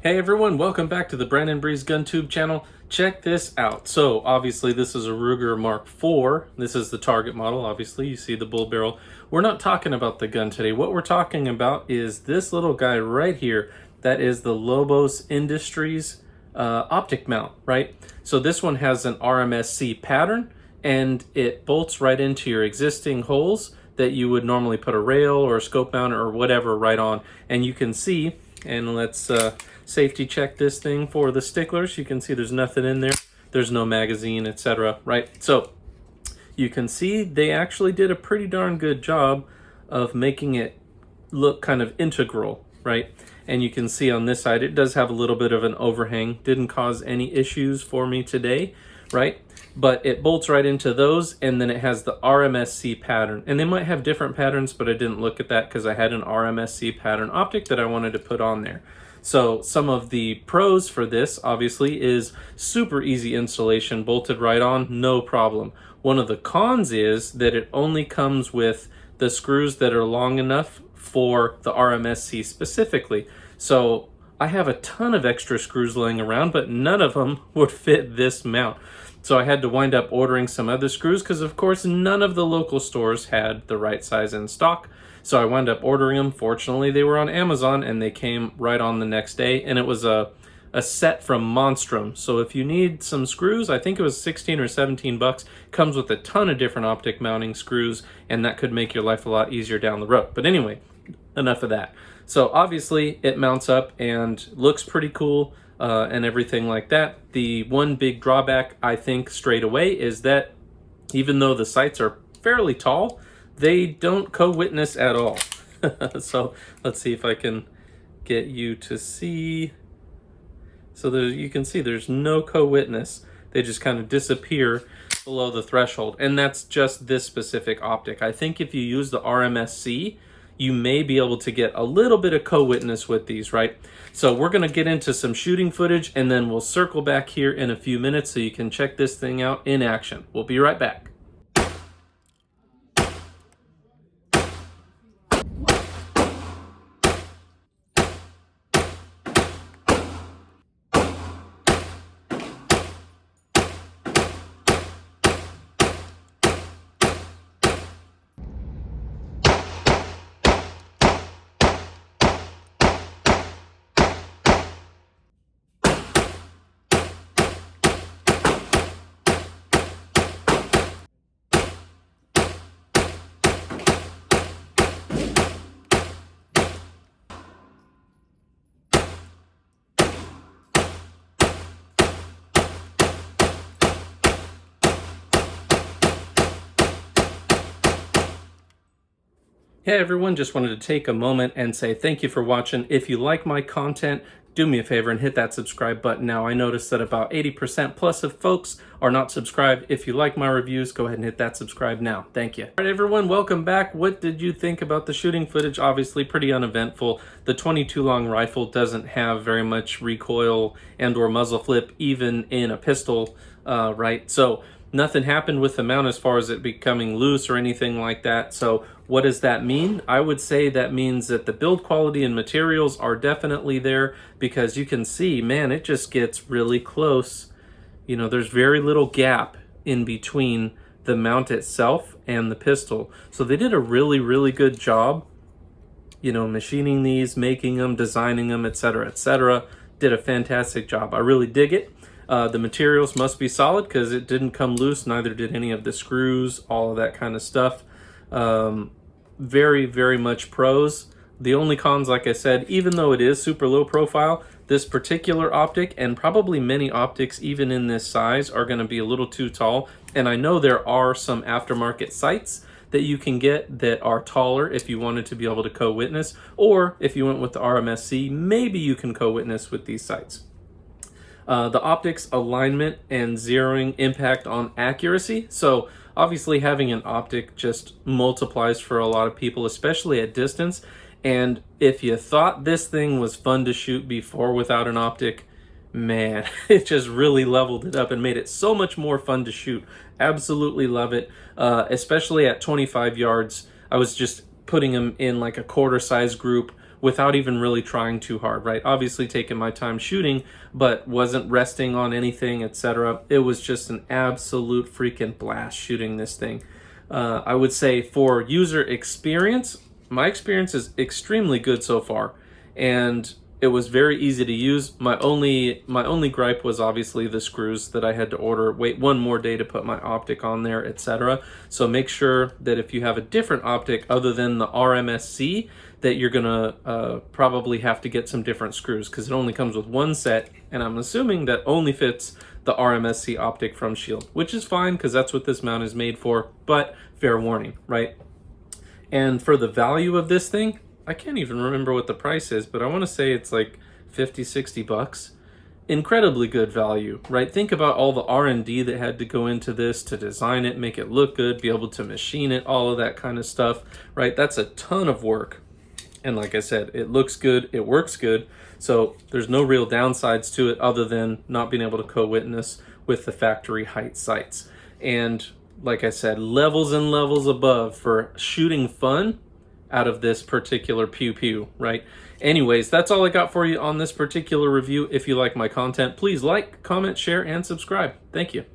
Hey everyone, welcome back to the Brandon Breeze GunTube channel. Check this out. So obviously this is a Ruger Mark IV. This is the Target model. Obviously you see the bull barrel. We're not talking about the gun today. What we're talking about is this little guy right here. That is the Lobos Industries optic mount, right? So this one has an RMSC-pattern and it bolts right into your existing holes that you would normally put a rail or a scope mount or whatever right on. And you can see, and let's safety check this thing for the sticklers. You can see there's nothing in there. There's no magazine, etc. Right? So you can see they actually did a pretty darn good job of making it look kind of integral, right? And you can see on this side, it does have a little bit of an overhang. Didn't cause any issues for me today, right? But it bolts right into those, and then it has the RMSC pattern. And they might have different patterns, but I didn't look at that because I had an RMSC pattern optic that I wanted to put on there. So some of the pros for this, obviously, is super easy installation, bolted right on, no problem. One of the cons is that it only comes with the screws that are long enough for the RMSC specifically. So I have a ton of extra screws laying around, but none of them would fit this mount. So I had to wind up ordering some other screws because, of course, none of the local stores had the right size in stock. So I wound up ordering them. Fortunately, they were on Amazon and they came right on the next day. And it was a set from Monstrum. So if you need some screws, I think it was 16 or 17 bucks. Comes with a ton of different optic mounting screws, and that could make your life a lot easier down the road. But anyway, enough of that. So obviously it mounts up and looks pretty cool and everything like that. The one big drawback, I think, straight away is that even though the sights are fairly tall, they don't co-witness at all. So let's see if I can get you to see. So you can see there's no co-witness. They just kind of disappear below the threshold. And that's just this specific optic. I think if you use the RMSC, you may be able to get a little bit of co-witness with these, right? So we're gonna get into some shooting footage and then we'll circle back here in a few minutes so you can check this thing out in action. We'll be right back. Hey everyone, just wanted to take a moment and say thank you for watching. If you like my content, do me a favor and hit that subscribe button now. I noticed that about 80% plus of folks are not subscribed. If you like my reviews, go ahead and hit that subscribe now. Thank you. All right, everyone, welcome back. What did you think about the shooting footage? Obviously pretty uneventful. The 22 long rifle doesn't have very much recoil and or muzzle flip, even in a pistol, right? So nothing happened with the mount as far as it becoming loose or anything like that. So what does that mean? I would say that means that the build quality and materials are definitely there, because you can see, man, it just gets really close. You know, there's very little gap in between the mount itself and the pistol. So they did a really, really good job, you know, machining these, making them, designing them, etc., etc. Did a fantastic job. I really dig it. The materials must be solid because it didn't come loose, neither did any of the screws, all of that kind of stuff. Very, very much pros. The only cons, like I said, even though it is super low profile, this particular optic, and probably many optics even in this size, are going to be a little too tall. And I know there are some aftermarket sights that you can get that are taller if you wanted to be able to co-witness, or if you went with the RMSC, maybe you can co-witness with these sights. The optics alignment and zeroing impact on accuracy. So obviously having an optic just multiplies for a lot of people, especially at distance. And if you thought this thing was fun to shoot before without an optic, man, it just really leveled it up and made it so much more fun to shoot. Absolutely love it, especially at 25 yards. I was just putting them in like a quarter size group without even really trying too hard, right? Obviously taking my time shooting, but wasn't resting on anything, etc. It was just an absolute freaking blast shooting this thing. I would say for user experience, my experience is extremely good so far, and it was very easy to use. My only gripe was obviously the screws that I had to order, wait one more day to put my optic on there, etc. So make sure that if you have a different optic other than the RMSC, that you're gonna probably have to get some different screws, because it only comes with one set, and I'm assuming that only fits the RMSC optic from Shield, which is fine because that's what this mount is made for, but fair warning, right? And for the value of this thing, I can't even remember what the price is, but I want to say it's like 50, 60 bucks. Incredibly good value, right? Think about all the R&D that had to go into this to design it, make it look good, be able to machine it, all of that kind of stuff, right? That's a ton of work. And like I said, it looks good, it works good. So there's no real downsides to it other than not being able to co-witness with the factory height sights. And like I said, levels and levels above for shooting fun out of this particular pew pew, right? Anyways, that's all I got for you on this particular review. If you like my content, please like, comment, share, and subscribe. Thank you.